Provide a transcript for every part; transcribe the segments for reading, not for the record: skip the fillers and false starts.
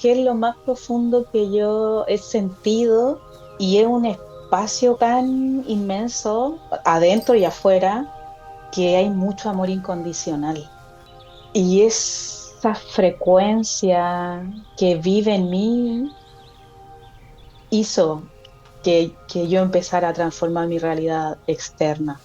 qué es lo más profundo que yo he sentido y es un espacio tan inmenso, adentro y afuera, que hay mucho amor incondicional. Y esa frecuencia que vive en mí hizo que yo empezara a transformar mi realidad externa.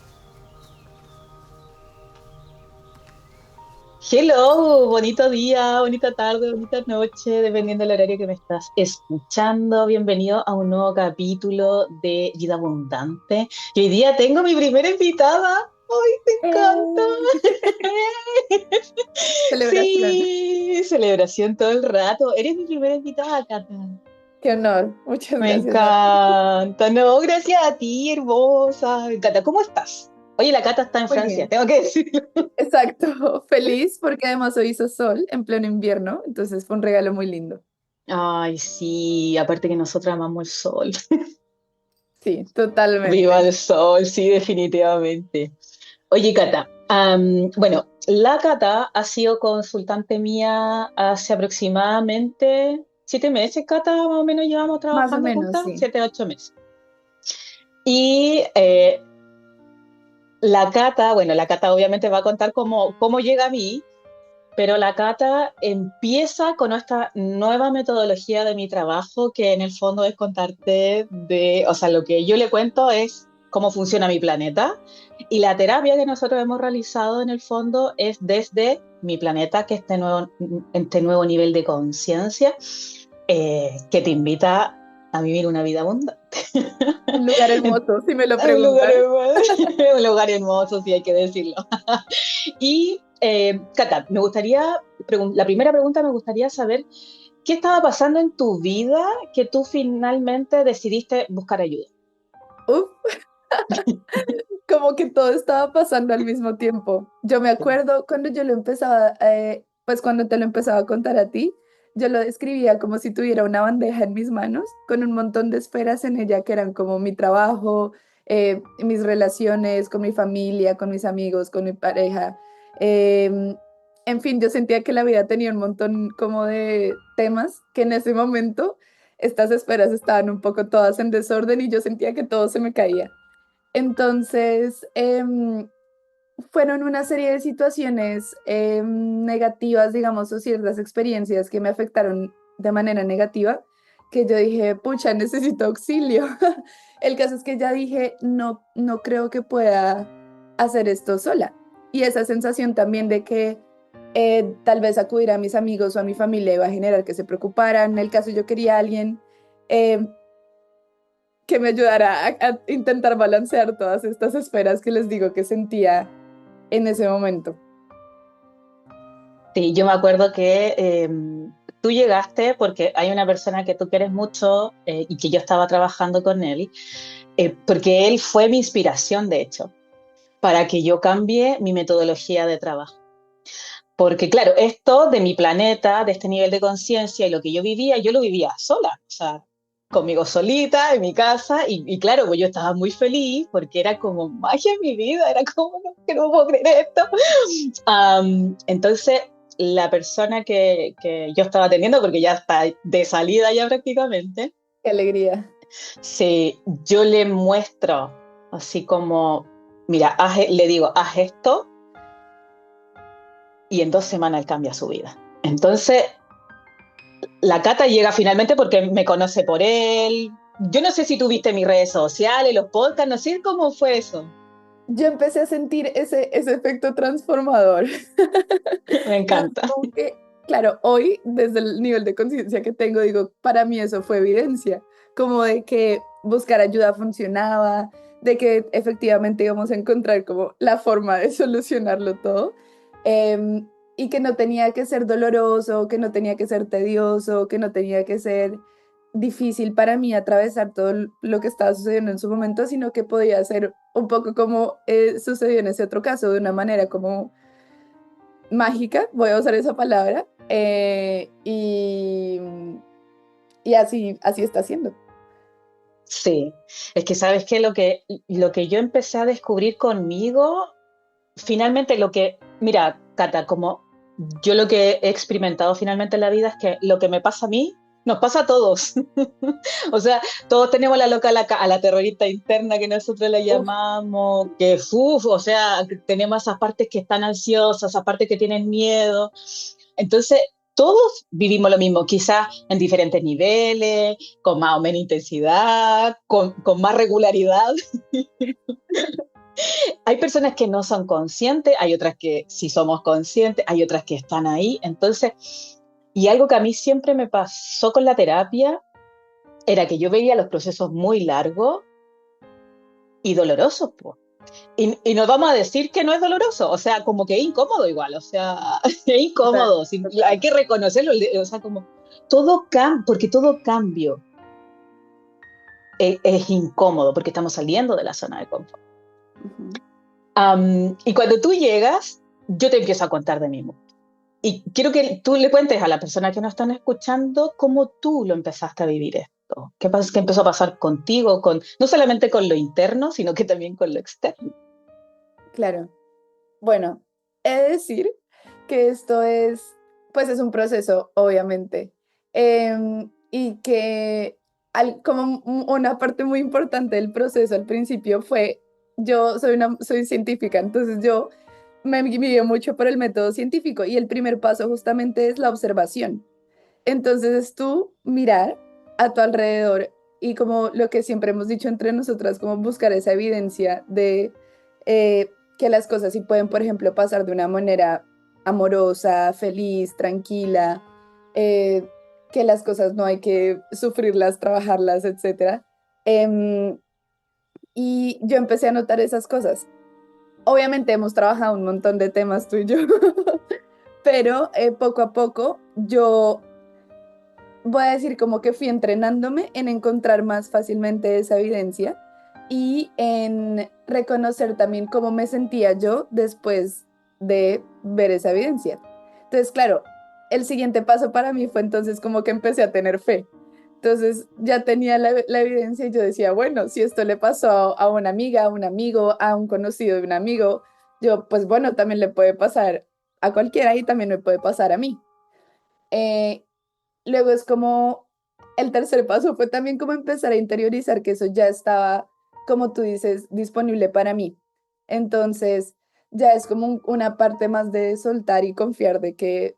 Hello, bonito día, bonita tarde, bonita noche, dependiendo del horario que me estás escuchando. Bienvenido a un nuevo capítulo de Vida Abundante. Y hoy día tengo mi primera invitada. ¡Ay, me encanta! ¡Eh! Celebración. Sí, celebración todo el rato. Eres mi primera invitada, Cata. Qué honor. Muchas Me gracias, Dani. encanta. No, gracias a ti, hermosa. Cata, ¿cómo estás? Oye, la Cata está en Muy Francia, bien. tengo que decirlo. Exacto. Feliz porque además hoy hizo sol en pleno invierno, entonces fue un regalo muy lindo. Ay, sí, aparte que nosotros amamos el sol. Sí, Viva totalmente. el sol, sí, definitivamente. Oye, Cata, bueno, la Cata ha sido consultante mía hace aproximadamente 7 meses, Cata, más o menos llevamos Más o trabajando menos, juntas, sí. 7, 8 meses. Y la Cata, bueno, la Cata obviamente va a contar cómo llega a mí, pero la Cata empieza con esta nueva metodología de mi trabajo, que en el fondo es contarte o sea, lo que yo le cuento es cómo funciona mi planeta. Y la terapia que nosotros hemos realizado en el fondo es desde mi planeta, que es este nuevo nivel de conciencia, que te invita a vivir una vida abundante. Un lugar hermoso, si me lo Un lugar preguntan. hermoso, un lugar hermoso, sí hay que decirlo. Y, Cata, la primera pregunta me gustaría saber, ¿qué estaba pasando en tu vida que tú finalmente decidiste buscar ayuda? Uf, como que todo estaba pasando al mismo tiempo. Yo me acuerdo cuando yo lo empezaba, pues cuando te lo empezaba a contar a ti, yo lo describía como si tuviera una bandeja en mis manos con un montón de esferas en ella que eran como mi trabajo, mis relaciones con mi familia, con mis amigos, con mi pareja. Em, en fin, yo sentía que la vida tenía un montón como de temas que en ese momento estas esferas estaban un poco todas en desorden y yo sentía que todo se me caía. Entonces, fueron una serie de situaciones negativas, digamos, o ciertas experiencias que me afectaron de manera negativa, que yo dije, pucha, necesito auxilio. El caso es que ya dije, no, no creo que pueda hacer esto sola. Y esa sensación también de que tal vez acudir a mis amigos o a mi familia iba a generar que se preocuparan. En el caso yo quería a alguien eh, que me ayudara a intentar balancear todas estas esferas que les digo que sentía en ese momento. Sí, yo me acuerdo que tú llegaste porque hay una persona que tú quieres mucho y que yo estaba trabajando con él, porque él fue mi inspiración, de hecho, para que yo cambie mi metodología de trabajo. Porque claro, esto de mi planeta, de este nivel de conciencia y lo que yo lo vivía sola, o sea, conmigo solita, en mi casa, y claro, pues yo estaba muy feliz porque era como magia en mi vida, era como, no, que no puedo creer esto. Entonces, la persona que yo estaba atendiendo, porque ya está de salida ya prácticamente, Qué alegría. yo le muestro así como, mira, le digo, haz esto y en 2 semanas él cambia su vida. Entonces, la Cata llega finalmente porque me conoce por él. Yo no sé si tuviste mis redes sociales, los podcasts, no sé cómo fue eso. Yo empecé a sentir ese efecto transformador. Me No, encanta. como que, claro, hoy, desde el nivel de conciencia que tengo, digo, para mí eso fue evidencia, como de que buscar ayuda funcionaba, de que efectivamente íbamos a encontrar como la forma de solucionarlo todo, em, y que no tenía que ser doloroso, que no tenía que ser tedioso, que no tenía que ser difícil para mí atravesar todo lo que estaba sucediendo en su momento, sino que podía ser un poco como sucedió en ese otro caso, de una manera como mágica, voy a usar esa palabra, y así está siendo. Sí, es que sabes que lo que yo empecé a descubrir conmigo, finalmente mira, Cata, como yo lo que he experimentado finalmente en la vida es que lo que me pasa a mí, nos pasa a todos. O sea, todos tenemos la loca a la terrorista interna que nosotros la Uf, llamamos, que uf, o sea, que tenemos esas partes que están ansiosas, esas partes que tienen miedo. Entonces, todos vivimos lo mismo, quizás en diferentes niveles, con más o menos intensidad, con más regularidad. Hay personas que no son conscientes, hay otras que sí somos conscientes, hay otras que están ahí. Entonces, y algo que a mí siempre me pasó con la terapia era que yo veía los procesos muy largos y dolorosos, pues. Y nos vamos a decir que no es doloroso, o sea, como que es incómodo igual, o sea, es total, incómodo, total. hay que reconocerlo, o sea, como todo cambio, porque todo cambio es incómodo, porque estamos saliendo de la zona de confort. Ujú. Y cuando tú llegas, yo te empiezo a contar de mí. Y quiero que tú le cuentes a la persona que nos están escuchando cómo tú lo empezaste a vivir esto. ¿Qué empezó a pasar contigo, no solamente con lo interno, sino que también con lo externo? Claro. Bueno, he de decir que esto es, pues es un proceso, obviamente, y que como una parte muy importante del proceso al principio fue, yo soy científica, entonces yo me guío mucho por el método científico y el primer paso justamente es la observación. Entonces es tú mirar a tu alrededor y como lo que siempre hemos dicho entre nosotras, como buscar esa evidencia de que las cosas sí pueden, por ejemplo, pasar de una manera amorosa, feliz, tranquila, eh, que las cosas no hay que sufrirlas, trabajarlas, etcétera. Em, y yo empecé a notar esas cosas. Obviamente hemos trabajado un montón de temas tú y yo, pero poco a poco yo voy a decir como que fui entrenándome en encontrar más fácilmente esa evidencia y en reconocer también cómo me sentía yo después de ver esa evidencia. Entonces, claro, el siguiente paso para mí fue entonces como que empecé a tener fe. Entonces ya tenía la evidencia y yo decía, bueno, si esto le pasó a una amiga, a un amigo, a un conocido de un amigo, yo pues bueno, también le puede pasar a cualquiera y también me puede pasar a mí. Eh, Luego es como el tercer paso fue también como empezar a interiorizar que eso ya estaba, como tú dices, disponible para mí. Entonces, ya es como una parte más de soltar y confiar de que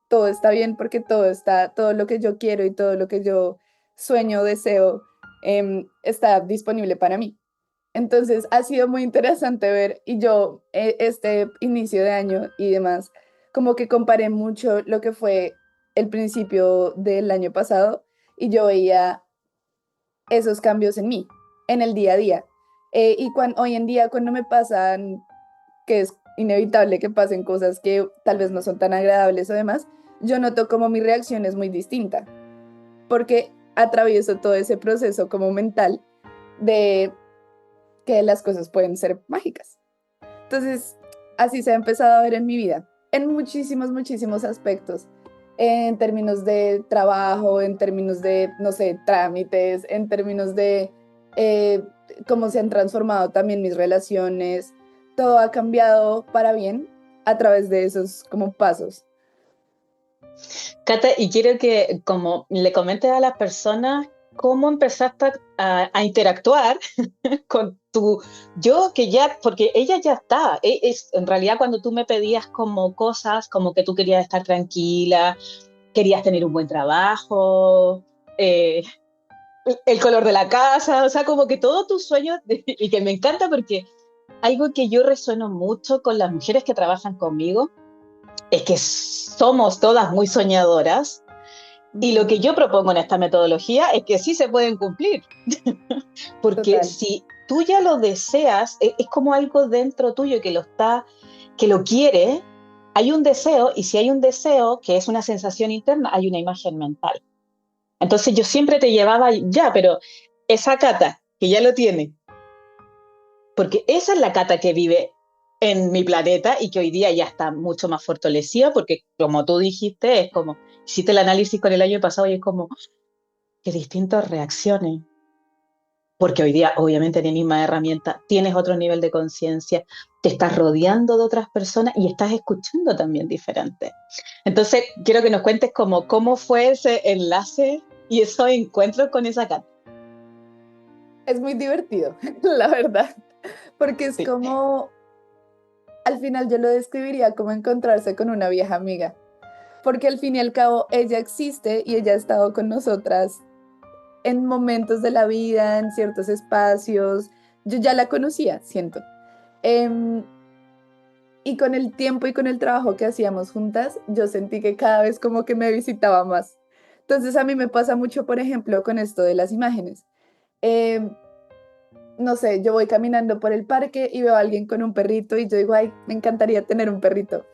todo está bien porque todo está, todo lo que yo quiero y todo lo que yo sueño, deseo, está disponible para mí. Entonces, ha sido muy interesante ver y yo este inicio de año y demás, como que comparé mucho lo que fue el principio del año pasado y yo veía esos cambios en mí, en el día a día. Hoy en día cuando me pasan, que es inevitable que pasen cosas que tal vez no son tan agradables o demás, yo noto como mi reacción es muy distinta, porque atravieso todo ese proceso como mental de que las cosas pueden ser mágicas. Entonces, así se ha empezado a ver en mi vida, en muchísimos, muchísimos aspectos, en términos de trabajo, en términos de, no sé, trámites, en términos de eh, cómo se han transformado también mis relaciones. Todo ha cambiado para bien a través de esos como pasos. Cata, y quiero que como le comentes a las personas cómo empezaste a interactuar con tu yo que ya, porque ella ya está, en realidad cuando tú me pedías como cosas, como que tú querías estar tranquila, querías tener un buen trabajo, eh, el color de la casa, o sea, como que todos tus sueños, y que me encanta porque algo que yo resueno mucho con las mujeres que trabajan conmigo es que somos todas muy soñadoras y lo Ujú. que yo propongo en esta metodología es que sí se pueden cumplir, porque Total, si tú ya lo deseas, es como algo dentro tuyo que lo quiere, hay un deseo y si hay un deseo que es una sensación interna, hay una imagen mental. Entonces yo siempre te llevaba ya, pero esa Cata que ya lo tiene, porque esa es la Cata que vive en mi planeta y que hoy día ya está mucho más fortalecida, porque como tú dijiste, es como, hiciste el análisis con el año pasado y es como, qué distintas reacciones. porque hoy día obviamente tienes más herramientas, tienes otro nivel de conciencia, te estás rodeando de otras personas y estás escuchando también diferente. Entonces, quiero que nos cuentes cómo fue ese enlace y esos encuentros con esa Kat. Es muy divertido, la verdad, porque es Sí. como, al final yo lo describiría como encontrarse con una vieja amiga, porque al fin y al cabo ella existe y ella ha estado con nosotras en momentos de la vida, en ciertos espacios. Yo ya la conocía, siento. Em, y con el tiempo y con el trabajo que hacíamos juntas, yo sentí que cada vez como que me visitaba más. Entonces a mí me pasa mucho, por ejemplo, con esto de las imágenes. Em, no sé, yo voy caminando por el parque y veo a alguien con un perrito y yo digo, ay, me encantaría tener un perrito.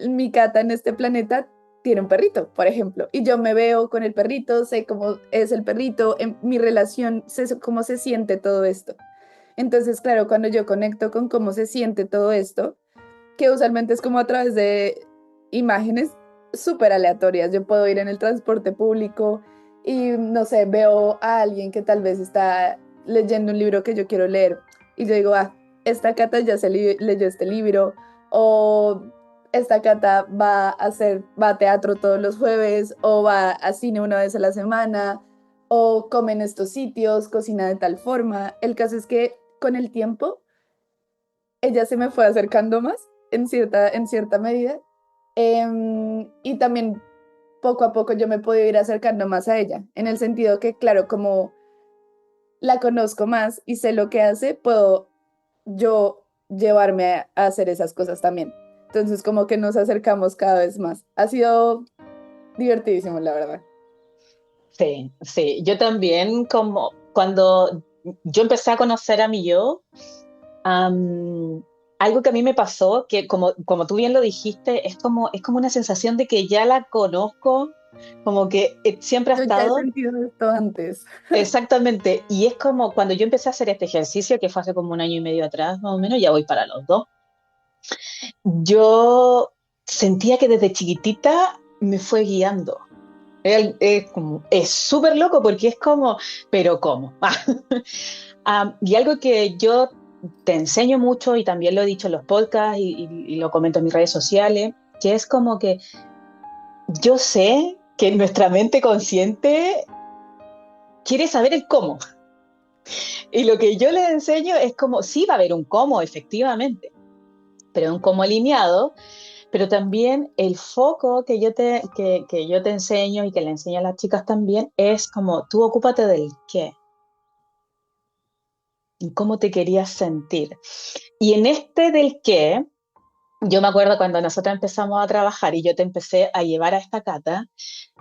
Mi Cata en este planeta tiene un perrito, por ejemplo, y yo me veo con el perrito, sé cómo es el perrito, en mi relación, sé cómo se siente todo esto. Entonces, claro, cuando yo conecto con cómo se siente todo esto, que usualmente es como a través de imágenes súper aleatorias. Yo puedo ir en el transporte público y, no sé, veo a alguien que tal vez está leyendo un libro que yo quiero leer y yo digo, ah, esta Cata ya leyó este libro o esta Cata va a teatro todos los jueves o va a cine una vez a la semana o come en estos sitios, cocina de tal forma. El caso es que con el tiempo ella se me fue acercando más en cierta medida. Y también poco a poco yo me he podido ir acercando más a ella, en el sentido que, claro, como la conozco más y sé lo que hace, puedo yo llevarme a hacer esas cosas también. Entonces, como que nos acercamos cada vez más. Ha sido divertidísimo, la verdad. Sí, sí, yo también como cuando yo empecé a conocer a mi yo, am, algo que a mí me pasó, que como tú bien lo dijiste, es como una sensación de que ya la conozco, como que siempre ha Yo ya he estado sentido esto antes. exactamente, y es como cuando yo empecé a hacer este ejercicio, que fue hace como un año y medio atrás, más o menos, ya voy para los dos, yo sentía que desde chiquitita me fue guiando. Es súper loco porque es como, pero ¿cómo? Y algo que yo te enseño mucho y también lo he dicho en los podcasts y lo comento en mis redes sociales, que es como que yo sé que nuestra mente consciente quiere saber el cómo. Y lo que yo les enseño es como, sí va a haber un cómo, efectivamente, pero un cómo alineado, pero también el foco que yo te enseño y que le enseño a las chicas también es como tú ocúpate del qué, y cómo te querías sentir. Y en este del qué, yo me acuerdo cuando nosotros empezamos a trabajar y yo te empecé a llevar a esta cata,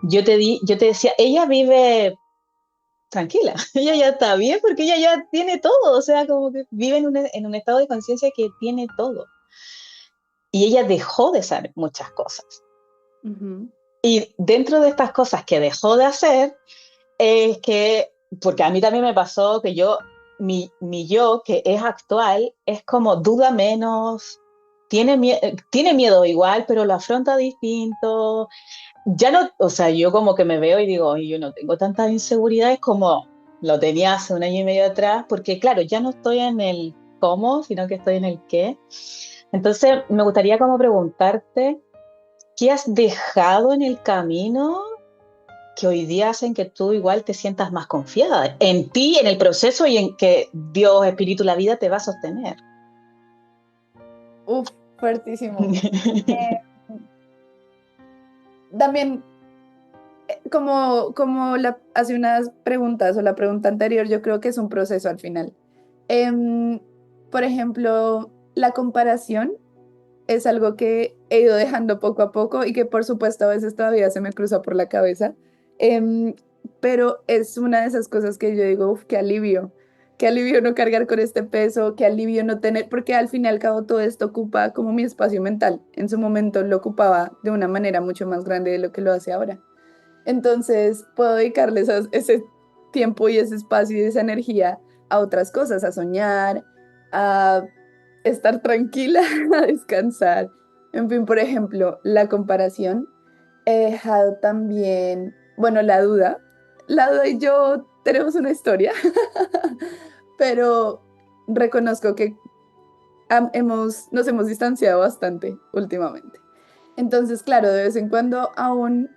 yo te decía, ella vive tranquila, ella ya está bien porque ella ya tiene todo, o sea, como que vive en un estado de conciencia que tiene todo. Y ella dejó de saber muchas cosas. Ujú. Y dentro de estas cosas que dejó de hacer, es que, porque a mí también me pasó que mi yo, que es actual, es como duda menos, tiene miedo igual, pero lo afronta distinto. Ya no, o sea, yo como que me veo y digo, "Oye, yo no tengo tantas inseguridades como lo tenía hace un año y medio atrás, porque claro, ya no estoy en el cómo, sino que estoy en el qué. Entonces, me gustaría como preguntarte, ¿qué has dejado en el camino que hoy día hacen que tú igual te sientas más confiada en ti, en el proceso y en que Dios, Espíritu, la vida te va a sostener? Uf, fuertísimo. Eh, También hace unas preguntas o la pregunta anterior, yo creo que es un proceso al final. Em, por ejemplo, la comparación es algo que he ido dejando poco a poco y que por supuesto a veces todavía se me cruza por la cabeza. Em, pero es una de esas cosas que yo digo, uf, qué alivio no cargar con este peso, qué alivio no tener, porque al fin y al cabo todo esto ocupa como mi espacio mental. En su momento lo ocupaba de una manera mucho más grande de lo que lo hace ahora. Entonces puedo dedicarles ese tiempo y ese espacio y esa energía a otras cosas, a soñar, a estar tranquila, a descansar. En fin, por ejemplo, la comparación. He dejado también, bueno, la duda. La duda y yo tenemos una historia, pero reconozco que nos hemos distanciado bastante últimamente. Entonces, claro, de vez en cuando aún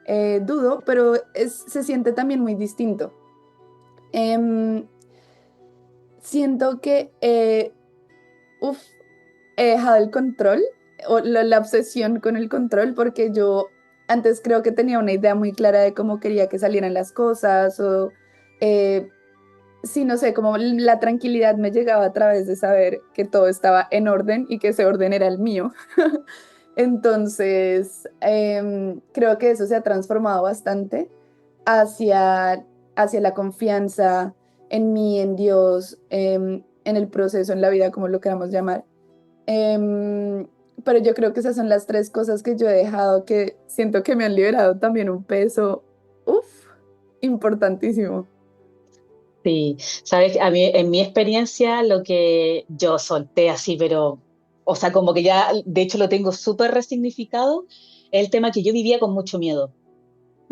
dudo, pero se siente también muy distinto. Em, Siento que uf, he dejado el control o la obsesión con el control porque yo antes creo que tenía una idea muy clara de cómo quería que salieran las cosas o eh, sí, no sé, como la tranquilidad me llegaba a través de saber que todo estaba en orden y que ese orden era el mío. Entonces, creo que eso se ha transformado bastante hacia, hacia la confianza en mí, en Dios, en el proceso, en la vida, como lo queramos llamar. Em, pero yo creo que esas son las tres cosas que yo he dejado que siento que me han liberado también un peso, uff, importantísimo. Sí, sabes, a mí, en mi experiencia, lo que yo solté así, pero, o sea, como que ya, de hecho, lo tengo súper resignificado, es el tema que yo vivía con mucho miedo,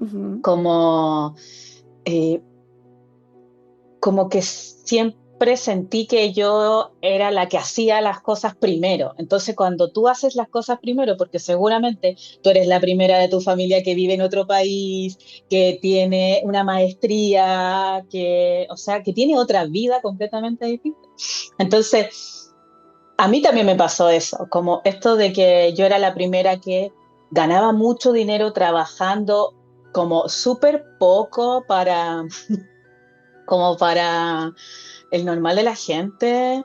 Ujú. como, eh, como que siempre sentí que yo era la que hacía las cosas primero. Entonces, cuando tú haces las cosas primero, porque seguramente tú eres la primera de tu familia que vive en otro país, que tiene una maestría, que, o sea, que tiene otra vida completamente distinta. Entonces, a mí también me pasó eso, como esto de que yo era la primera que ganaba mucho dinero trabajando como súper poco para, como para el normal de la gente,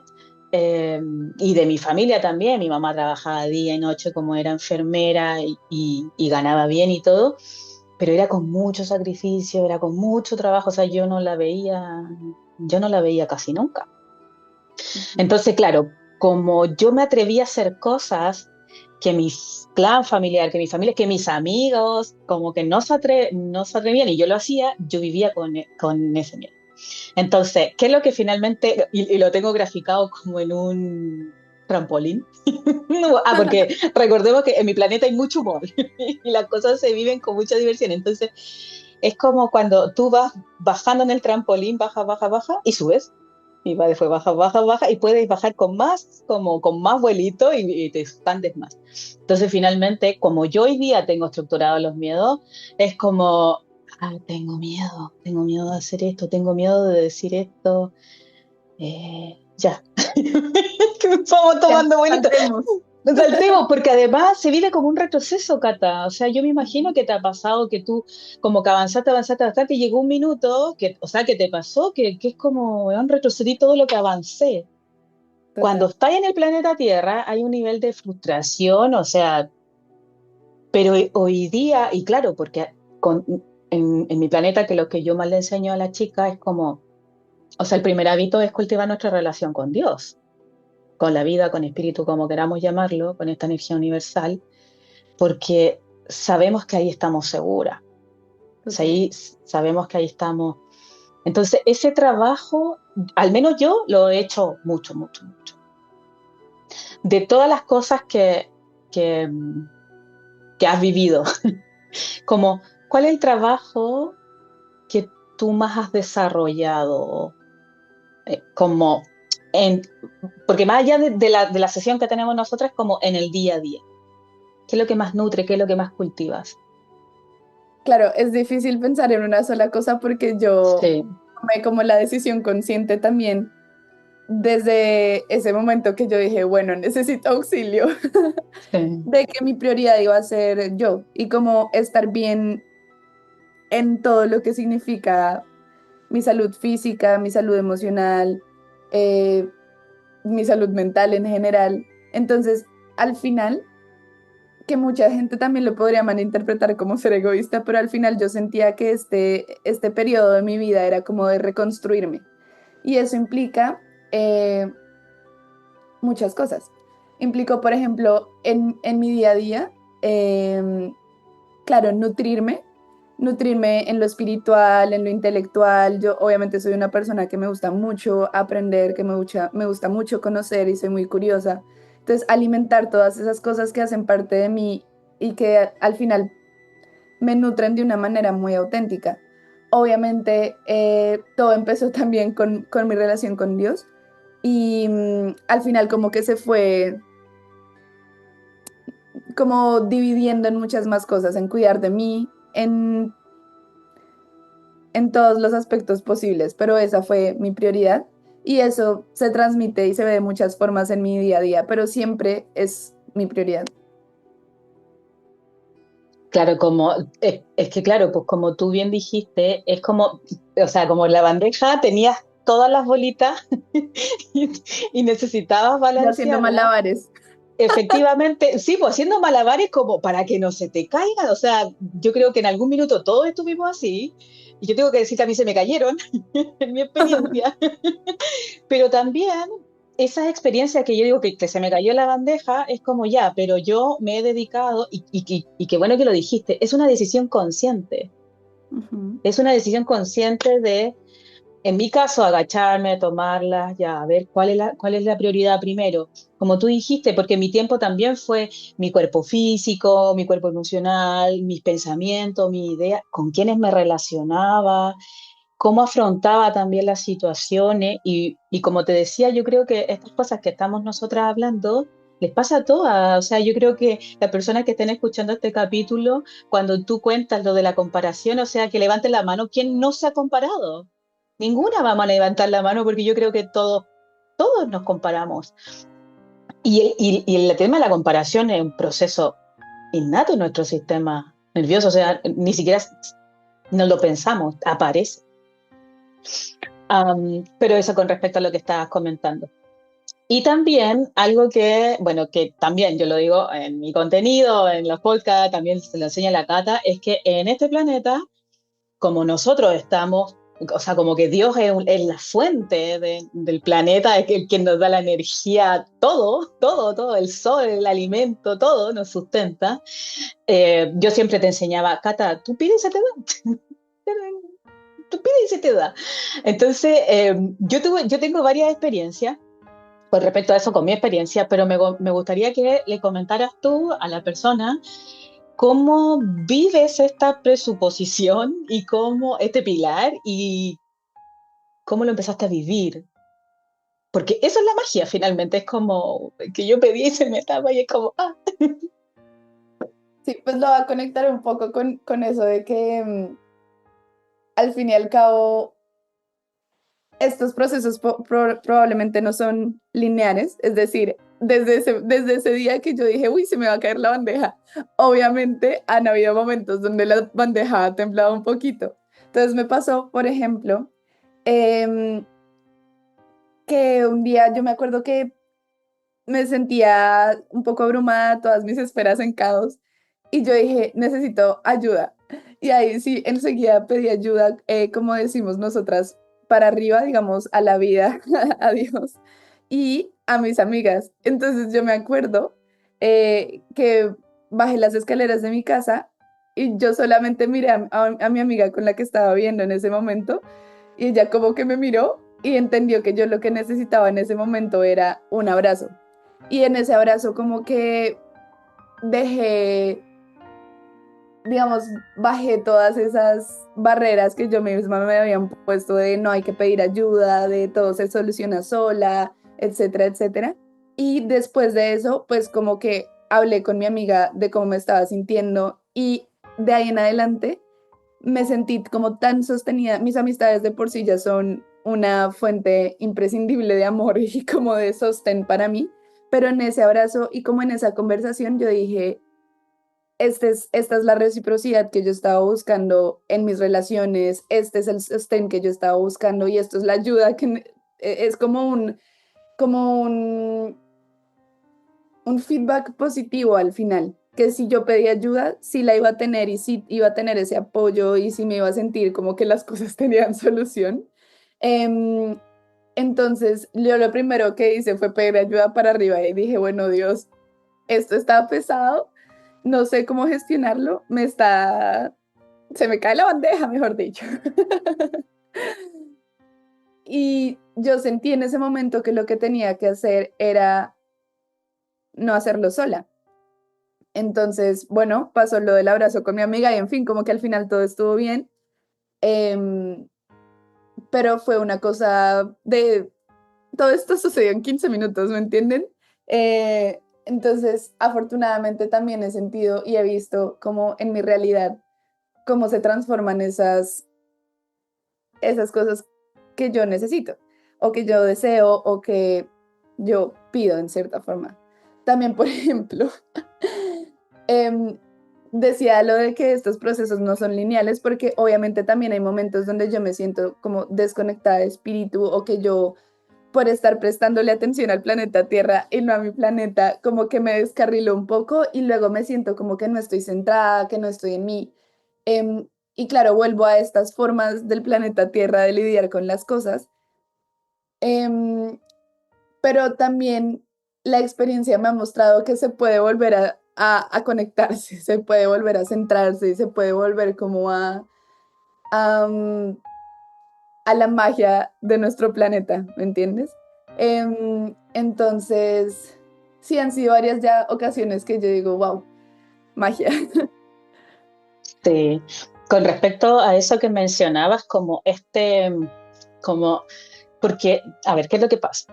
eh, y de mi familia también. Mi mamá trabajaba día y noche como era enfermera y ganaba bien y todo, pero era con mucho sacrificio, era con mucho trabajo, o sea, yo no la veía casi nunca. Ujú. Entonces, claro, como yo me atreví a hacer cosas que mi clan familiar, que mi familia, que mis amigos, como que no se atrevían y yo lo hacía, yo vivía con ese miedo. Entonces, ¿qué es lo que finalmente, y lo tengo graficado como en un trampolín? Porque recordemos que en mi planeta hay mucho humor y las cosas se viven con mucha diversión. Entonces, es como cuando tú vas bajando en el trampolín, baja, baja, baja, y subes. Y va después baja, baja, baja, y puedes bajar con más, como con más vuelito y te expandes más. Entonces, finalmente, como yo hoy día tengo estructurados los miedos, es como, tengo miedo de hacer esto, tengo miedo de decir esto, ya. Vamos Ya, tomando vuelito. saltemos. Nos saltemos, porque además se vive como un retroceso, Cata. O sea, yo me imagino que te ha pasado que tú como que avanzaste, avanzaste bastante y llegó un minuto que, o sea, que te pasó, que es como, weón, retrocedí todo lo que avancé. Cuando Total. estás en el planeta Tierra hay un nivel de frustración, o sea, pero hoy día, y claro, porque en mi planeta, que lo que yo más le enseño a la chica es como, o sea, el primer hábito es cultivar nuestra relación con Dios, con la vida, con espíritu, como queramos llamarlo, con esta energía universal, porque sabemos que ahí estamos seguras, o sea, Total. sabemos que ahí estamos. Entonces, ese trabajo, al menos yo lo he hecho mucho, mucho, mucho. De todas las cosas que, que has vivido, como, ¿cuál es el trabajo que tú más has desarrollado? Como en, porque más allá de la sesión que tenemos nosotras, como en el día a día. ¿Qué es lo que más nutre? ¿Qué es lo que más cultivas? Claro, es difícil pensar en una sola cosa porque yo Sí, tomé como la decisión consciente también desde ese momento que yo dije, bueno, necesito auxilio, sí, de que mi prioridad iba a ser yo y como estar bien en todo lo que significa mi salud física, mi salud emocional, eh, mi salud mental en general. Entonces, al final, que mucha gente también lo podría malinterpretar como ser egoísta, pero al final yo sentía que este periodo de mi vida era como de reconstruirme. Y eso implica muchas cosas. Implicó, por ejemplo, en mi día a día, claro, nutrirme en lo espiritual, en lo intelectual. Yo obviamente soy una persona que me gusta mucho aprender, que me gusta mucho conocer y soy muy curiosa. Entonces, alimentar todas esas cosas que hacen parte de mí y que al final me nutren de una manera muy auténtica. Obviamente, todo empezó también con mi relación con Dios. y al final como que se fue como dividiendo en muchas más cosas, en cuidar de mí, en todos los aspectos posibles, pero esa fue mi prioridad y eso se transmite y se ve de muchas formas en mi día a día, pero siempre es mi prioridad. Claro, es que claro, pues como tú bien dijiste, es como, o sea, como en la bandeja tenías todas las bolitas y, y necesitabas Yo haciendo balancearlas. malabares. Efectivamente, sí, pues haciendo malabares como para que no se te caigan. O sea, yo creo que en algún minuto todos estuvimos así. Y yo tengo que decir que a mí se me cayeron, en mi experiencia. Pero también esa experiencia que yo digo que se me cayó la bandeja es como ya, pero yo me he dedicado, y qué bueno que lo dijiste, es una decisión consciente. Ujú. Es una decisión consciente de, en mi caso, agacharme, tomarlas, ya, a ver cuál es la prioridad primero. Como tú dijiste, porque mi tiempo también fue mi cuerpo físico, mi cuerpo emocional, mis pensamientos, mi idea, con quiénes me relacionaba, cómo afrontaba también las situaciones. Y como te decía, yo creo que estas cosas que estamos nosotras hablando, les pasa a todas. O sea, yo creo que las personas que estén escuchando este capítulo, cuando tú cuentas lo de la comparación, o sea, que levanten la mano, ¿quién no se ha comparado? Ninguna vamos a levantar la mano porque yo creo que todos nos comparamos. Y el tema de la comparación es un proceso innato en nuestro sistema nervioso, o sea, ni siquiera no lo pensamos, aparece. Pero eso con respecto a lo que estabas comentando. Y también algo que, bueno, que también yo lo digo en mi contenido, en los podcasts, también se lo enseña la Cata, es que en este planeta como nosotros estamos, o sea, como que Dios es la fuente del planeta, es el quien nos da la energía, todo, el sol, el alimento, todo nos sustenta. Yo siempre te enseñaba, Cata, tú pides y se te da. Tú pides y se te da. Entonces, yo tengo varias experiencias con respecto a eso, con mi experiencia, pero me gustaría que le comentaras tú a la persona cómo vives esta presuposición y cómo este pilar y cómo lo empezaste a vivir. Porque eso es la magia, finalmente, es como que yo pedí y se me estaba y es como, ah, Sí, pues lo voy a conectar un poco con eso de que al fin y al cabo estos procesos probablemente no son lineares, es decir, desde ese día que yo dije, uy, se me va a caer la bandeja, obviamente han habido momentos donde la bandeja ha temblado un poquito. Entonces me pasó, por ejemplo, em, que un día yo me acuerdo que me sentía un poco abrumada, todas mis esferas en caos, y yo dije, necesito ayuda. Y ahí sí, enseguida pedí ayuda, como decimos nosotras, para arriba, digamos, a la vida, a Dios, y a mis amigas. Entonces yo me acuerdo que bajé las escaleras de mi casa y yo solamente miré a mi amiga con la que estaba viendo en ese momento, y ella como que me miró y entendió que yo lo que necesitaba en ese momento era un abrazo. Y en ese abrazo como que dejé, digamos, bajé todas esas barreras que yo misma me habían puesto de no hay que pedir ayuda, de todo se soluciona sola, etcétera, etcétera. Y después de eso, pues como que hablé con mi amiga de cómo me estaba sintiendo y de ahí en adelante me sentí como tan sostenida. Mis amistades de por sí ya son una fuente imprescindible de amor y como de sostén para mí, pero en ese abrazo y como en esa conversación yo dije, esta es la reciprocidad que yo estaba buscando en mis relaciones, este es el sostén que yo estaba buscando y esto es la ayuda que es como un feedback positivo al final, que si yo pedía ayuda, sí la iba a tener y sí iba a tener ese apoyo y sí me iba a sentir como que las cosas tenían solución. Em, entonces, yo lo primero que hice fue pedir ayuda para arriba y dije, bueno, Dios, esto está pesado, no sé cómo gestionarlo, se me cae la bandeja, mejor dicho. Y yo sentí en ese momento que lo que tenía que hacer era no hacerlo sola. Entonces, bueno, pasó lo del abrazo con mi amiga y en fin, como que al final todo estuvo bien. Em, pero fue una cosa de todo esto sucedió en 15 minutos, ¿me entienden? Entonces, afortunadamente también he sentido y he visto cómo en mi realidad, cómo se transforman esas cosas que yo necesito, o que yo deseo, o que yo pido en cierta forma. También, por ejemplo, em, decía lo de que estos procesos no son lineales, porque obviamente también hay momentos donde yo me siento como desconectada de espíritu, o que yo, por estar prestándole atención al planeta Tierra y no a mi planeta, como que me descarrilo un poco y luego me siento como que no estoy centrada, que no estoy en mí. Y claro, vuelvo a estas formas del planeta Tierra de lidiar con las cosas. Em, pero también la experiencia me ha mostrado que se puede volver a conectarse, se puede volver a centrarse, se puede volver como a, mm, a la magia de nuestro planeta, ¿me entiendes? Entonces, sí han sido varias ya ocasiones que yo digo, wow, magia. Sí. Con respecto a eso que mencionabas, como, porque, a ver, ¿qué es lo que pasa?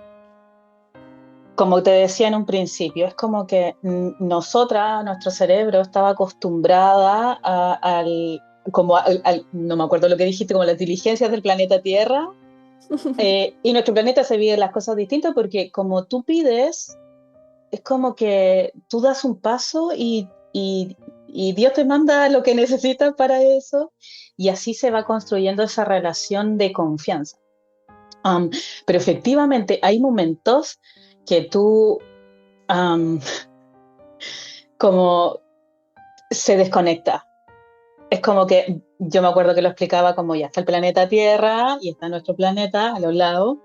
Como te decía en un principio, es como que nuestro cerebro estaba acostumbrada no me acuerdo lo que dijiste, como las diligencias del planeta Tierra, y nuestro planeta se vive las cosas distintas porque como tú pides, es como que tú das un paso y Dios te manda lo que necesitas para eso, y así se va construyendo esa relación de confianza. Um, pero efectivamente hay momentos que tú um, como se desconecta. Es como que yo me acuerdo que lo explicaba como ya está el planeta Tierra y está nuestro planeta a los lados,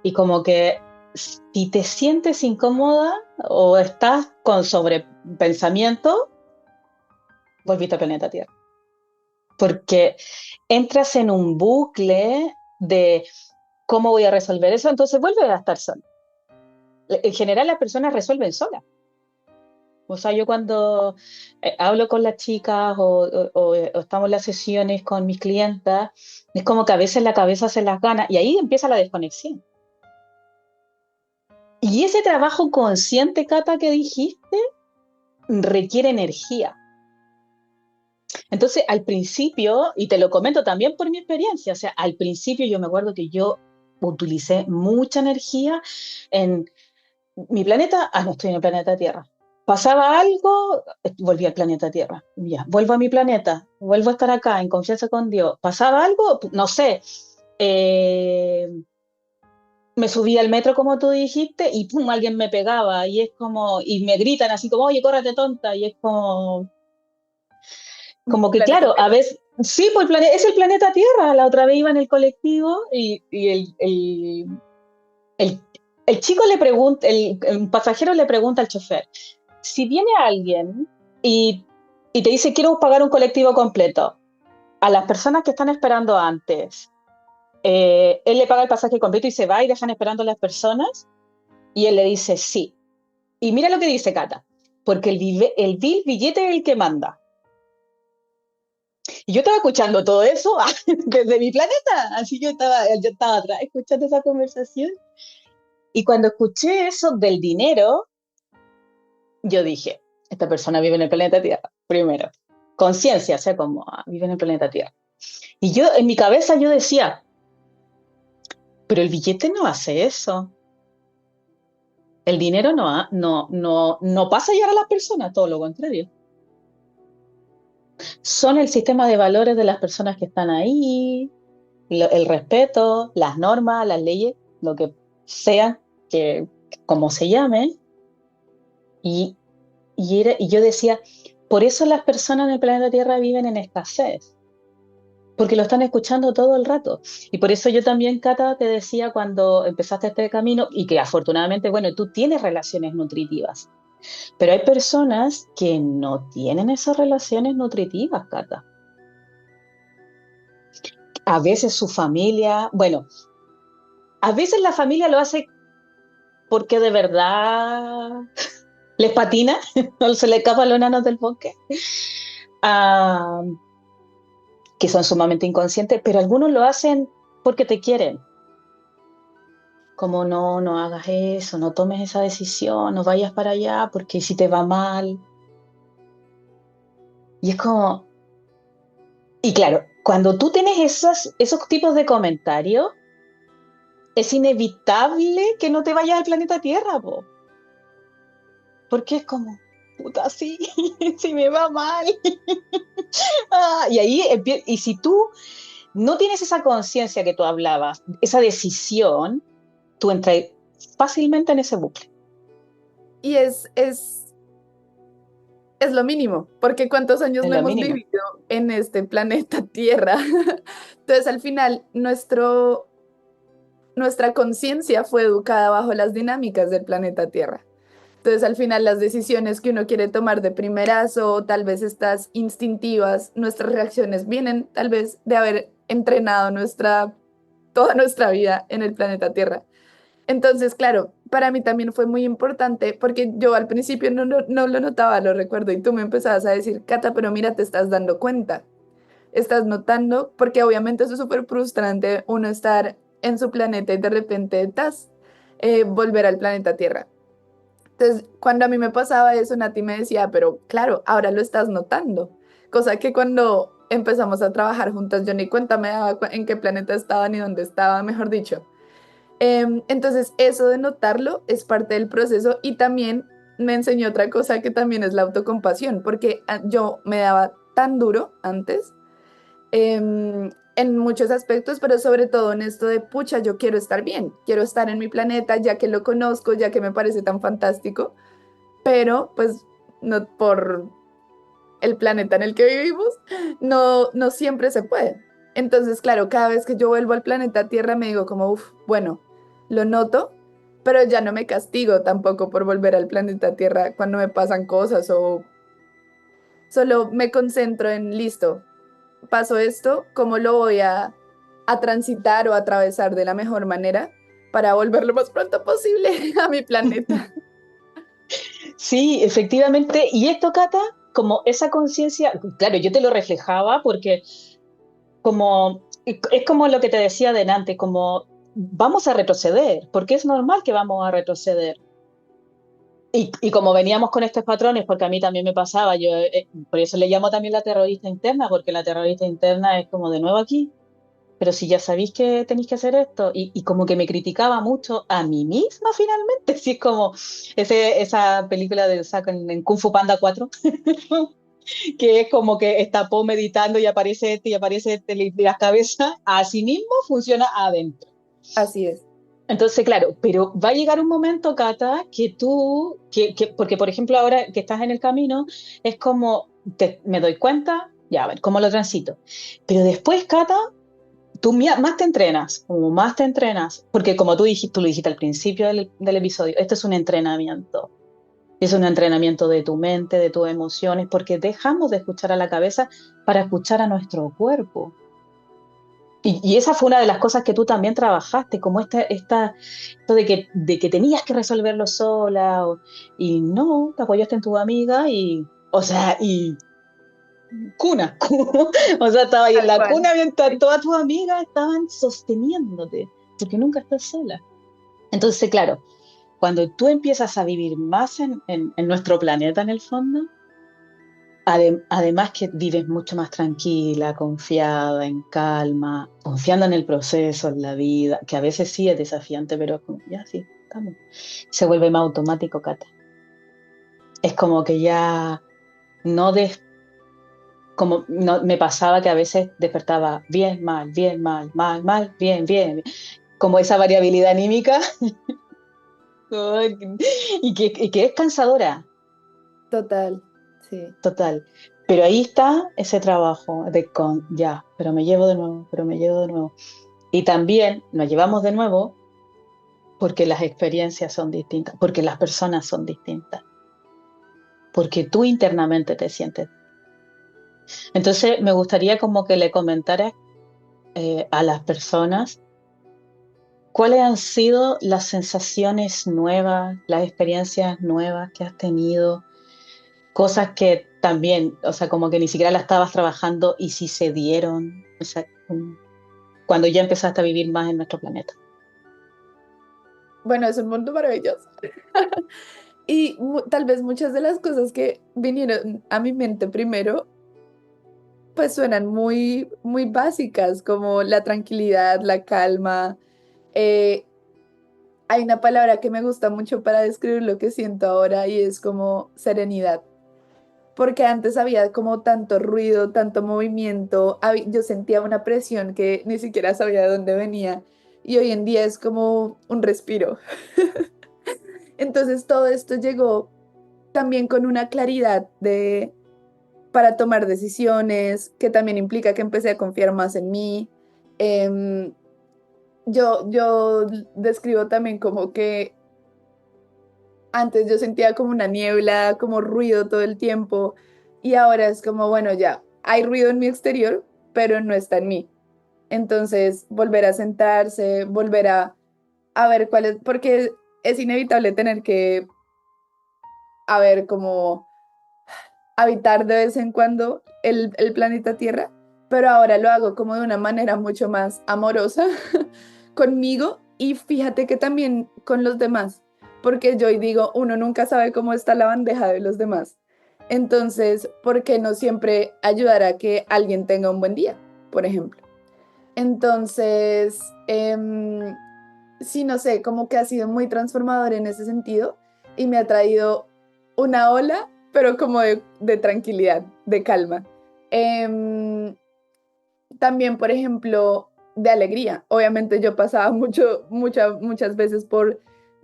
y como que si te sientes incómoda o estás con sobrepensamiento, volviste al planeta Tierra. Porque entras en un bucle de cómo voy a resolver eso, entonces vuelves a estar sola. En general las personas resuelven solas. O sea, yo cuando hablo con las chicas o estamos en las sesiones con mis clientas, es como que a veces la cabeza se las gana y ahí empieza la desconexión. Y ese trabajo consciente, Cata, que dijiste, requiere energía. Entonces, al principio, y te lo comento también por mi experiencia, o sea, al principio yo me acuerdo que yo utilicé mucha energía en mi planeta, no estoy en el planeta Tierra. Pasaba algo, volví al planeta Tierra. Ya, vuelvo a mi planeta, vuelvo a estar acá en confianza con Dios. Pasaba algo, no sé, eh, me subí al metro como tú dijiste y pum, alguien me pegaba y es como, y me gritan así como, oye, córrete tonta, y es como que Planeta claro, a Tierra. veces, sí, pues es el planeta Tierra. La otra vez iba en el colectivo y el, el chico le pregunta, el pasajero le pregunta al chofer, si viene alguien y te dice quiero pagar un colectivo completo, a las personas que están esperando antes, él le paga el pasaje completo y se va y dejan esperando a las personas, y él le dice sí. Y mira lo que dice Cata, porque el billete es el que manda. Y yo estaba escuchando todo eso desde mi planeta, así yo estaba atrás escuchando esa conversación. Y cuando escuché eso del dinero, yo dije, esta persona vive en el planeta Tierra, primero. Conciencia, o sea, como vive en el planeta Tierra. Y yo, en mi cabeza, yo decía, pero el billete no hace eso. El dinero no pasa a llegar a las personas, todo lo contrario. Son el sistema de valores de las personas que están ahí, el respeto, las normas, las leyes, lo que sea, que como se llame. Y, y yo decía, por eso las personas en el planeta Tierra viven en escasez, porque lo están escuchando todo el rato. Y por eso yo también, Cata, te decía cuando empezaste este camino, y que afortunadamente, bueno, tú tienes relaciones nutritivas, pero hay personas que no tienen esas relaciones nutritivas, Cata. A veces su familia, bueno, a veces la familia lo hace porque de verdad les patina, no se le escapan los enanos del bosque, ah, que son sumamente inconscientes, pero algunos lo hacen porque te quieren. como no, no hagas eso, no tomes esa decisión, no vayas para allá, porque si te va mal. Y es como, y claro, cuando tú tienes esos tipos de comentarios, es inevitable que no te vayas al planeta Tierra, po, porque es como, puta, sí, si me va mal. Y ahí, y si tú no tienes esa conciencia que tú hablabas, esa decisión, tú entras fácilmente en ese bucle. Y es lo mínimo, porque ¿cuántos años Es no lo hemos mínimo. vivido en este planeta Tierra? Entonces, al final, nuestra conciencia fue educada bajo las dinámicas del planeta Tierra. Entonces, al final, las decisiones que uno quiere tomar de primerazo, tal vez estas instintivas, nuestras reacciones vienen tal vez de haber entrenado toda nuestra vida en el planeta Tierra. Entonces, claro, para mí también fue muy importante porque yo al principio no lo notaba, lo recuerdo, y tú me empezabas a decir, Cata, pero mira, te estás dando cuenta, estás notando, porque obviamente eso es súper frustrante uno estar en su planeta y de repente volver al planeta Tierra. Entonces, cuando a mí me pasaba eso, Nati me decía, pero claro, ahora lo estás notando, cosa que cuando empezamos a trabajar juntas, yo ni cuenta me daba en qué planeta estaba ni dónde estaba, mejor dicho. Entonces, eso de notarlo es parte del proceso y también me enseñó otra cosa que también es la autocompasión, porque yo me daba tan duro antes en muchos aspectos, pero sobre todo en esto de, pucha, yo quiero estar bien, quiero estar en mi planeta, ya que lo conozco, ya que me parece tan fantástico, pero pues no por el planeta en el que vivimos, no siempre se puede. Entonces, claro, cada vez que yo vuelvo al planeta Tierra me digo como, uff, bueno, lo noto, pero ya no me castigo tampoco por volver al planeta Tierra cuando me pasan cosas o solo me concentro en, listo, paso esto, ¿cómo lo voy a transitar o atravesar de la mejor manera para volver lo más pronto posible a mi planeta? Sí, efectivamente. Y esto, Cata, como esa conciencia, claro, yo te lo reflejaba porque como, es como lo que te decía delante, como vamos a retroceder, porque es normal que vamos a retroceder. Y como veníamos con estos patrones, porque a mí también me pasaba, yo por eso le llamo también la terrorista interna, porque la terrorista interna es como de nuevo aquí, pero si ya sabéis que tenéis que hacer esto, y como que me criticaba mucho a mí misma finalmente, así es como esa película de en Kung Fu Panda 4 que es como que está Po meditando y aparece este, de las cabezas, así mismo funciona adentro. Así es, Entonces, claro, pero va a llegar un momento, Cata, que tú, porque por ejemplo ahora que estás en el camino, es como, me doy cuenta, ya, a ver, ¿cómo lo transito? Pero después, Cata, tú más te entrenas, como más te entrenas, porque como tú lo dijiste al principio del episodio, esto es un entrenamiento. Es un entrenamiento de tu mente, de tus emociones, porque dejamos de escuchar a la cabeza para escuchar a nuestro cuerpo. Y esa fue una de las cosas que tú también trabajaste, como esto de que tenías que resolverlo sola, y no, te apoyaste en tu amiga y, o sea, y cuna, o sea, estaba ahí en tal la cual. cuna mientras todas tus amigas estaban sosteniéndote, porque nunca estás sola. Entonces, claro, cuando tú empiezas a vivir más en nuestro planeta en el fondo, además que vives mucho más tranquila, confiada, en calma, confiando en el proceso, en la vida, que a veces sí es desafiante, pero es como, ya sí, estamos. Se vuelve más automático, Cata. Es como que ya no des, como no, me pasaba que a veces despertaba bien, mal, mal, bien, bien, como esa variabilidad anímica y que es cansadora. Total, sí. Total. Pero ahí está ese trabajo de ya, pero me llevo de nuevo, pero me llevo de nuevo. Y también nos llevamos de nuevo porque las experiencias son distintas, porque las personas son distintas, porque tú internamente te sientes. Entonces, me gustaría como que le comentaras a las personas cuáles han sido las sensaciones nuevas, las experiencias nuevas que has tenido, cosas que también, o sea, como que ni siquiera las estabas trabajando y si se dieron, o sea, cuando ya empezaste a vivir más en nuestro planeta. Bueno, es un mundo maravilloso. Y tal vez muchas de las cosas que vinieron a mi mente primero, pues suenan muy, muy básicas, como la tranquilidad, la calma. Eh, Hay una palabra que me gusta mucho para describir lo que siento ahora y es como serenidad. Porque antes había como tanto ruido, tanto movimiento, yo sentía una presión que ni siquiera sabía de dónde venía y hoy en día es como un respiro. Entonces todo esto llegó también con una claridad de para tomar decisiones, que también implica que empecé a confiar más en mí. Em, yo describo también como que antes yo sentía como una niebla, como ruido todo el tiempo y ahora es como, bueno, ya, hay ruido en mi exterior, pero no está en mí. Entonces, volver a sentarse, volver a ver cuál es, porque es inevitable tener que, a ver, como habitar de vez en cuando el planeta Tierra, pero ahora lo hago como de una manera mucho más amorosa conmigo y fíjate que también con los demás, porque yo hoy digo, uno nunca sabe cómo está la bandeja de los demás. Entonces, ¿por qué no siempre ayudar a que alguien tenga un buen día, por ejemplo? Entonces, sí, no sé, como que ha sido muy transformador en ese sentido y me ha traído una ola, pero como de tranquilidad, de calma. Em, También, por ejemplo, de alegría. Obviamente yo pasaba muchas veces por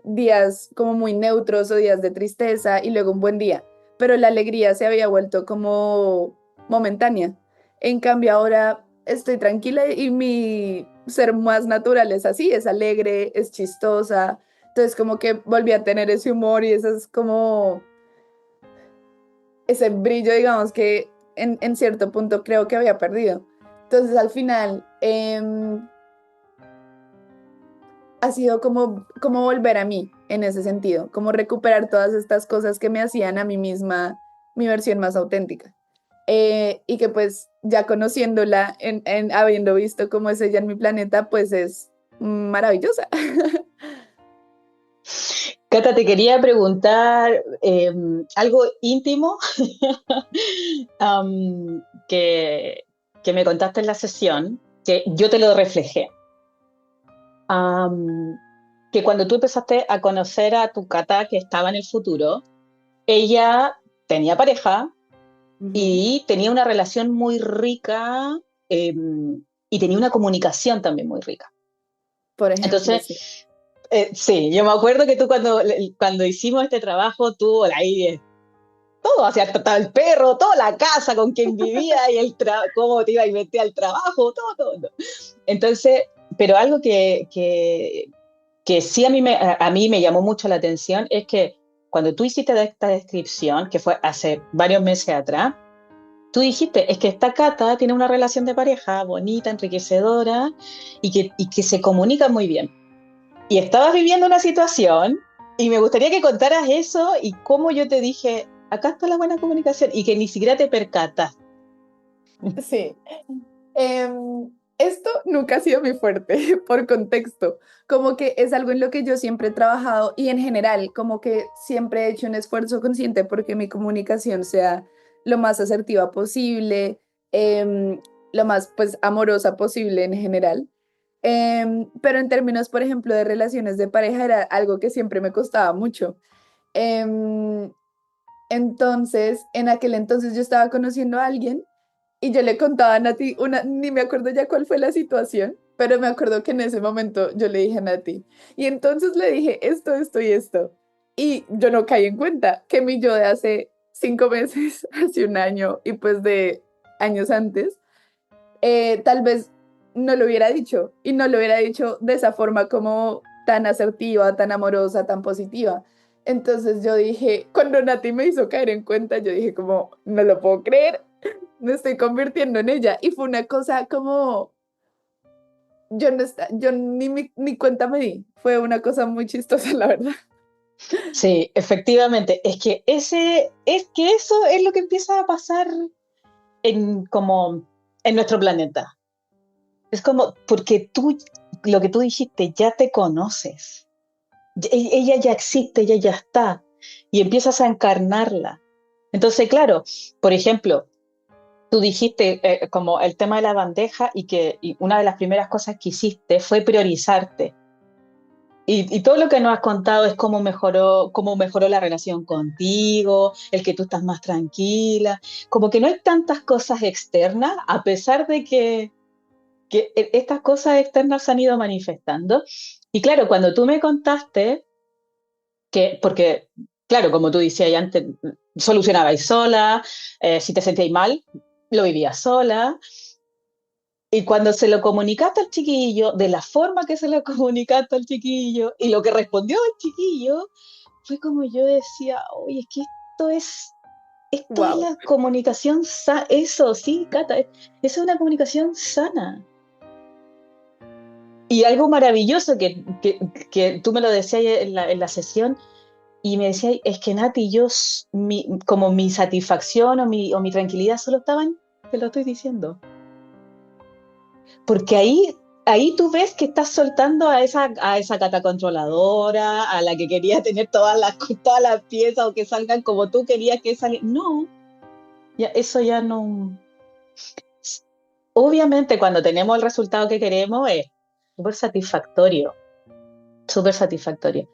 días como muy neutros o días de tristeza y luego un buen día, pero la alegría se había vuelto como momentánea. En cambio ahora estoy tranquila y mi ser más natural es así, es alegre, es chistosa. Entonces como que volví a tener ese humor y ese es como ese brillo, digamos, que en cierto punto creo que había perdido. Entonces al final ha sido como volver a mí en ese sentido, como recuperar todas estas cosas que me hacían a mí misma mi versión más auténtica. Y que pues ya conociéndola, habiendo visto cómo es ella en mi planeta, pues es maravillosa. Cata, te quería preguntar algo íntimo am, que, que me contaste en la sesión, que yo te lo reflejé. Am, que cuando tú empezaste a conocer a tu Cata que estaba en el futuro, ella tenía pareja Ujú. y tenía una relación muy rica y tenía una comunicación también muy rica. Por ejemplo, sí. Entonces, sí, yo me acuerdo que tú cuando hicimos este trabajo, tú ahí todo, o sea, hasta el perro, toda la casa con quien vivía y cómo te iba a meter al trabajo, todo. Entonces, pero algo que sí a mí me llamó mucho la atención es que cuando tú hiciste esta descripción, que fue hace varios meses atrás, tú dijiste, es que esta Cata tiene una relación de pareja bonita, enriquecedora y que se comunica muy bien. Y estabas viviendo una situación y me gustaría que contaras eso y cómo yo te dije, acá está la buena comunicación y que ni siquiera te percatas. Sí. Esto nunca ha sido mi fuerte, por contexto, como que es algo en lo que yo siempre he trabajado y en general, como que siempre he hecho un esfuerzo consciente porque mi comunicación sea lo más asertiva posible, lo más pues amorosa posible en general. Pero en términos, por ejemplo, de relaciones de pareja era algo que siempre me costaba mucho. Em, entonces, en aquel entonces yo estaba conociendo a alguien y yo le contaba a Nati, ni me acuerdo ya cuál fue la situación, pero me acuerdo que en ese momento yo le dije a Nati, y entonces le dije esto y esto. Y yo no caí en cuenta que mi yo de hace 5 meses, hace un año y pues de años antes, tal vez no lo hubiera dicho y no lo hubiera dicho de esa forma como tan asertiva, tan amorosa, tan positiva. Entonces yo dije, cuando Nati me hizo caer en cuenta, yo dije como, no lo puedo creer, me estoy convirtiendo en ella. Y fue una cosa como, yo ni cuenta me di. Fue una cosa muy chistosa, la verdad. Sí, efectivamente, es que eso es lo que empieza a pasar como en nuestro planeta. Es como porque tú, lo que tú dijiste, ya te conoces. ella ya existe, ella ya está, y empiezas a encarnarla. Entonces, claro, por ejemplo, tú dijiste como el tema de la bandeja y una de las primeras cosas que hiciste fue priorizarte. Y todo lo que nos has contado es cómo mejoró la relación contigo, el que tú estás más tranquila, como que no hay tantas cosas externas, a pesar de que estas cosas externas se han ido manifestando. Y claro, cuando tú me contaste porque, claro, como tú decías antes, solucionabais sola, si te sentíais mal, lo vivías sola. Y cuando se lo comunicaste al chiquillo, de la forma que se lo comunicaste al chiquillo y lo que respondió el chiquillo, fue como yo decía, oye, es que esto es Wow. la comunicación sana, eso sí, Cata, eso es una comunicación sana. Y algo maravilloso que tú me lo decías en la sesión, y me decía, es que Nati, como mi satisfacción o mi tranquilidad solo estaban, te lo estoy diciendo. Porque ahí tú ves que estás soltando a esa Cata controladora, a la que quería tener todas las piezas o que salgan como tú querías que salgan. No, eso ya no. Obviamente, cuando tenemos el resultado que queremos, es súper satisfactorio, súper satisfactorio.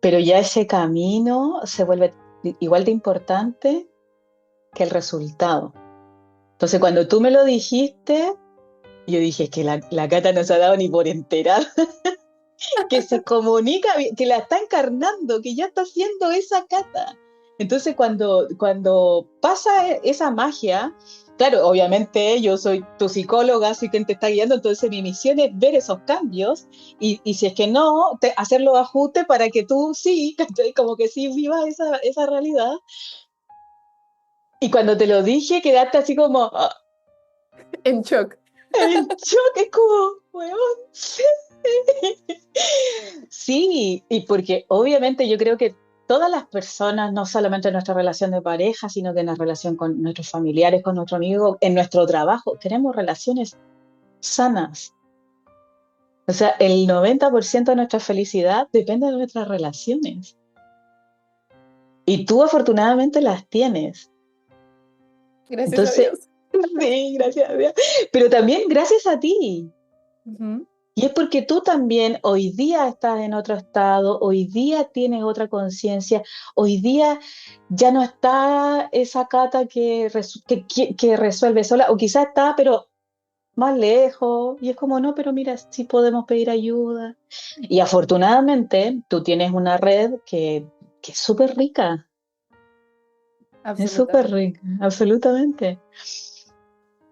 Pero ya ese camino se vuelve igual de importante que el resultado. Entonces, cuando tú me lo dijiste, yo dije, es que la Cata no se ha dado ni por enterada, que se comunica, que la está encarnando, que ya está haciendo esa Cata. Entonces, cuando pasa esa magia, claro, obviamente yo soy tu psicóloga, soy quien te está guiando, entonces mi misión es ver esos cambios y si es que no, hacer los ajustes para que tú sí, ¿cachai? Como que sí vivas esa realidad. Y cuando te lo dije, quedaste así como, En shock. en shock, es como, weón. Sí, y porque obviamente yo creo que todas las personas, no solamente en nuestra relación de pareja, sino que en la relación con nuestros familiares, con nuestros amigos, en nuestro trabajo, queremos relaciones sanas. O sea, el 90% de nuestra felicidad depende de nuestras relaciones. Y tú afortunadamente las tienes. Gracias a Entonces, Dios. sí, gracias a Dios. Pero también gracias a ti. Ujú. Y es porque tú también hoy día estás en otro estado, hoy día tienes otra conciencia, hoy día ya no está esa Cata que resuelve sola, o quizás está, pero más lejos, y es como, no, pero mira, sí podemos pedir ayuda. Y afortunadamente tú tienes una red que es súper Absolutamente. rica, absolutamente.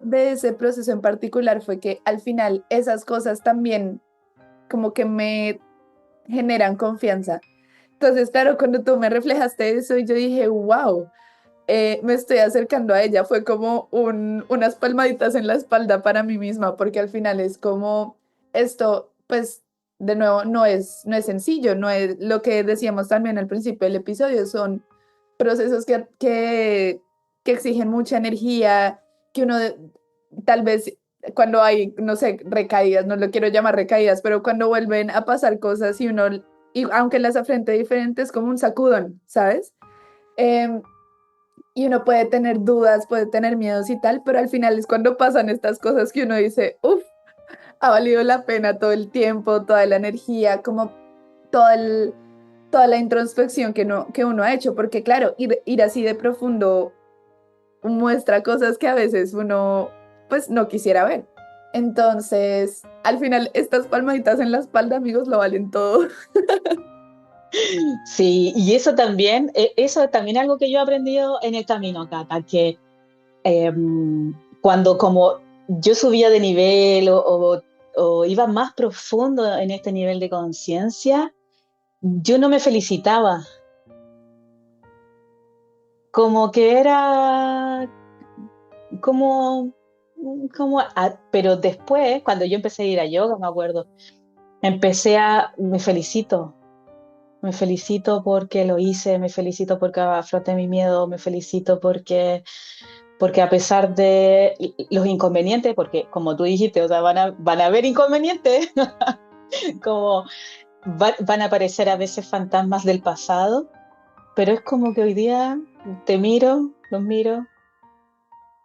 De ese proceso en particular fue que al final esas cosas también como que me generan confianza. Entonces, claro, cuando tú me reflejaste eso y yo dije, wow, me estoy acercando a ella, fue como unas palmaditas en la espalda para mí misma, porque al final es como esto, pues, de nuevo, no es sencillo, no es lo que decíamos también al principio del episodio, son procesos que exigen mucha energía, que uno tal vez cuando hay, no sé, recaídas, no lo quiero llamar recaídas, pero cuando vuelven a pasar cosas y uno, y aunque las afrente diferentes, es como un sacudón, ¿sabes? Em, y uno puede tener dudas, puede tener miedos y tal, pero al final es cuando pasan estas cosas que uno dice, uff, ha valido la pena todo el tiempo, toda la energía, como todo el, toda la introspección que uno ha hecho, porque claro, ir así de profundo muestra cosas que a veces uno pues no quisiera ver. Entonces, al final, estas palmaditas en la espalda, amigos, lo valen todo. Sí, y eso también es algo que yo he aprendido en el camino, Cata, que eh, cuando como yo subía de nivel o iba más profundo en este nivel de conciencia, yo no me felicitaba, como que era como, pero después, cuando yo empecé a ir a yoga, me acuerdo, me felicito porque lo hice, me felicito porque afronté mi miedo, me felicito porque a pesar de los inconvenientes, porque como tú dijiste, o sea, van a haber inconvenientes, como van a aparecer a veces fantasmas del pasado, pero es como que hoy día te miro, los miro,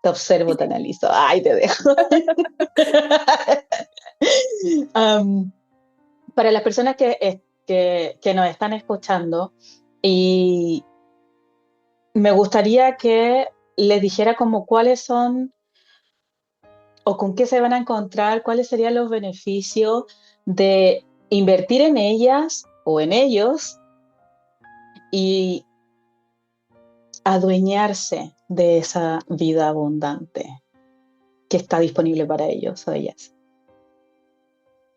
te observo, te analizo, ay, te dejo. Um, para las personas que nos están escuchando, y me gustaría que les dijera como cuáles son o con qué se van a encontrar, cuáles serían los beneficios de invertir en ellas o en ellos y adueñarse de esa vida abundante que está disponible para ellos o ellas.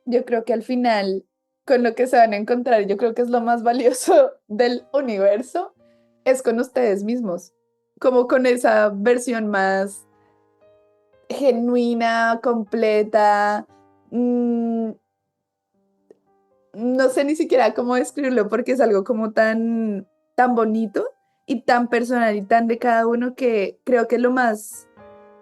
Yo creo que al final, con lo que se van a encontrar, yo creo que es lo más valioso del universo, es con ustedes mismos, como con esa versión más genuina, completa. No sé ni siquiera cómo describirlo porque es algo como tan bonito y tan personal y tan de cada uno que creo que lo más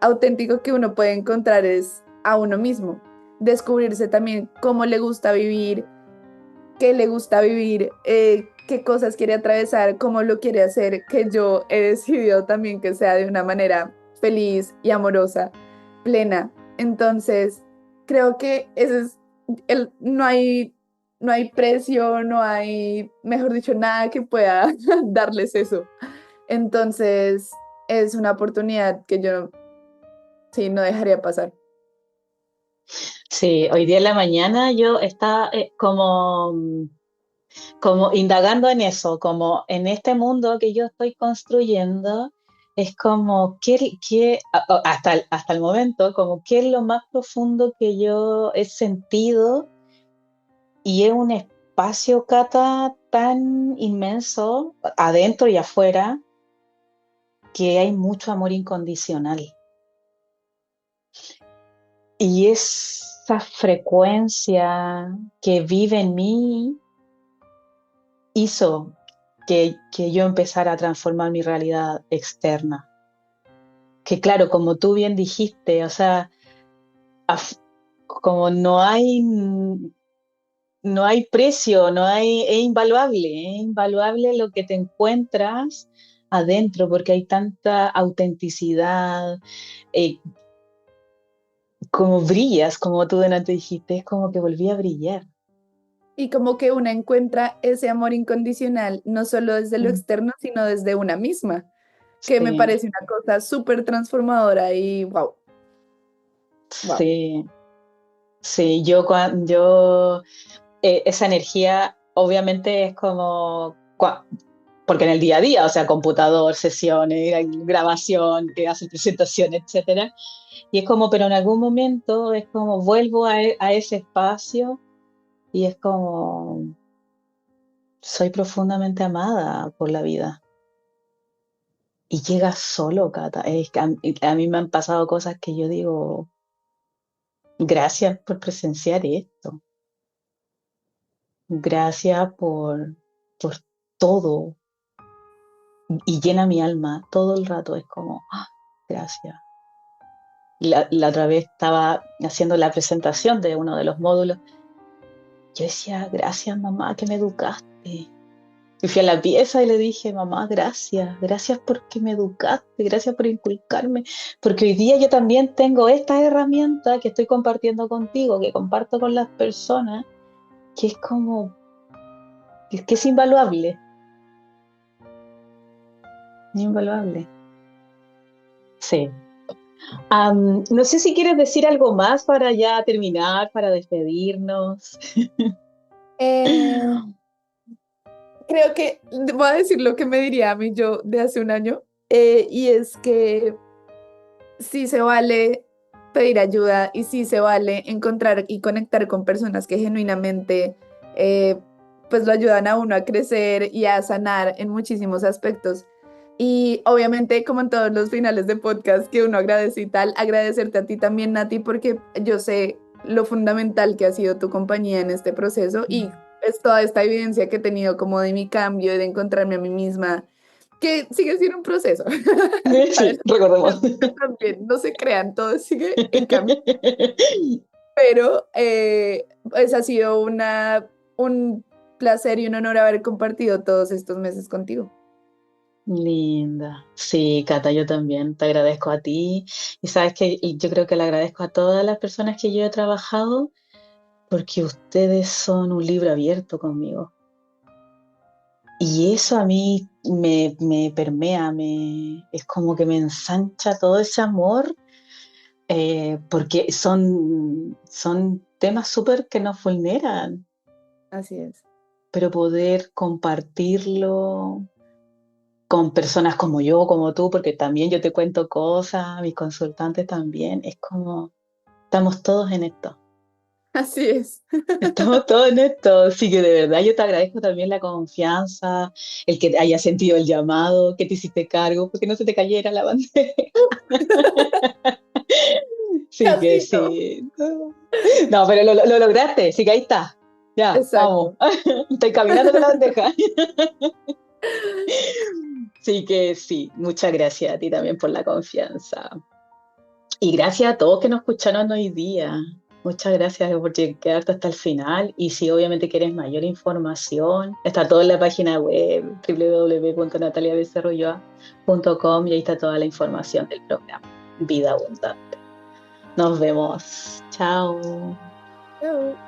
auténtico que uno puede encontrar es a uno mismo. Descubrirse también cómo le gusta vivir, qué le gusta vivir, qué cosas quiere atravesar, cómo lo quiere hacer, que yo he decidido también que sea de una manera feliz y amorosa, plena. Entonces, creo que ese es no hay precio, no hay, mejor dicho, nada que pueda darles eso. Entonces, es una oportunidad que yo sí no dejaría pasar. Sí, hoy día en la mañana yo estaba como indagando en eso, como en este mundo que yo estoy construyendo, es como, hasta el momento, como qué es lo más profundo que yo he sentido y es un espacio, Cata, tan inmenso, adentro y afuera, que hay mucho amor incondicional. Y esa frecuencia que vive en mí hizo que yo empezara a transformar mi realidad externa. Que claro, como tú bien dijiste, o sea, como no hay precio, es invaluable lo que te encuentras adentro, porque hay tanta autenticidad, eh, como brillas, como tú delante dijiste, es como que volví a brillar. Y como que una encuentra ese amor incondicional, no solo desde lo Mm, externo, sino desde una misma, que me sí, parece una cosa súper transformadora y wow, wow. sí, sí, esa energía obviamente es como, porque en el día a día, o sea, computador, sesiones, grabación, que hacen presentaciones, etcétera, y es como, pero en algún momento es como vuelvo a ese espacio y es como, soy profundamente amada por la vida. Y llega solo, Cata. Es que a mí me han pasado cosas que yo digo, gracias por presenciar esto. Gracias por todo. Y llena mi alma todo el rato. Es como, gracias. La otra vez estaba haciendo la presentación de uno de los módulos. Yo decía, gracias mamá que me educaste. Y fui a la pieza y le dije, mamá, gracias, gracias porque me educaste, gracias por inculcarme, porque hoy día yo también tengo esta herramienta que estoy compartiendo contigo, que comparto con las personas, que es como, que es invaluable, invaluable. Sí. No sé si quieres decir algo más para ya terminar, para despedirnos. Eh, Creo que voy a decir lo que me diría a mí yo de hace un año, y es que sí se vale pedir ayuda y sí se vale encontrar y conectar con personas que genuinamente eh, pues lo ayudan a uno a crecer y a sanar en muchísimos aspectos. Y obviamente, como en todos los finales de podcast que uno agradece y tal, agradecerte a ti también, Nati, porque yo sé lo fundamental que ha sido tu compañía en este proceso y es toda esta evidencia que he tenido como de mi cambio y de encontrarme a mí misma, que sigue siendo un proceso. Para Sí, recordemos. también, no se crean, todo sigue en camino, pero pues ha sido un placer y un honor haber compartido todos estos meses contigo. Linda. Sí, Cata, yo también te agradezco a ti. Y sabes que yo creo que le agradezco a todas las personas que yo he trabajado porque ustedes son un libro abierto conmigo. Y eso a mí me permea, es como que me ensancha todo ese amor, porque son temas súper que nos vulneran, Así es. pero poder compartirlo con personas como yo, como tú, porque también yo te cuento cosas, mis consultantes también, es como, estamos todos en esto. Así es. Estamos todos en esto, así que de verdad yo te agradezco también la confianza, el que hayas sentido el llamado, que te hiciste cargo, porque no se te cayera la bandera. Sí que Casito. sí. No, pero lo lograste, sí que ahí está. Ya, vamos. Exacto. Estoy caminando con la bandeja. Sí que sí, muchas gracias a ti también por la confianza. Y gracias a todos que nos escucharon hoy día. Muchas gracias por quedarte hasta el final. Y si obviamente quieres mayor información, está todo en la página web www.nataliabecerroyoa.com y ahí está toda la información del programa Vida Abundante. Nos vemos. Chao. Chao.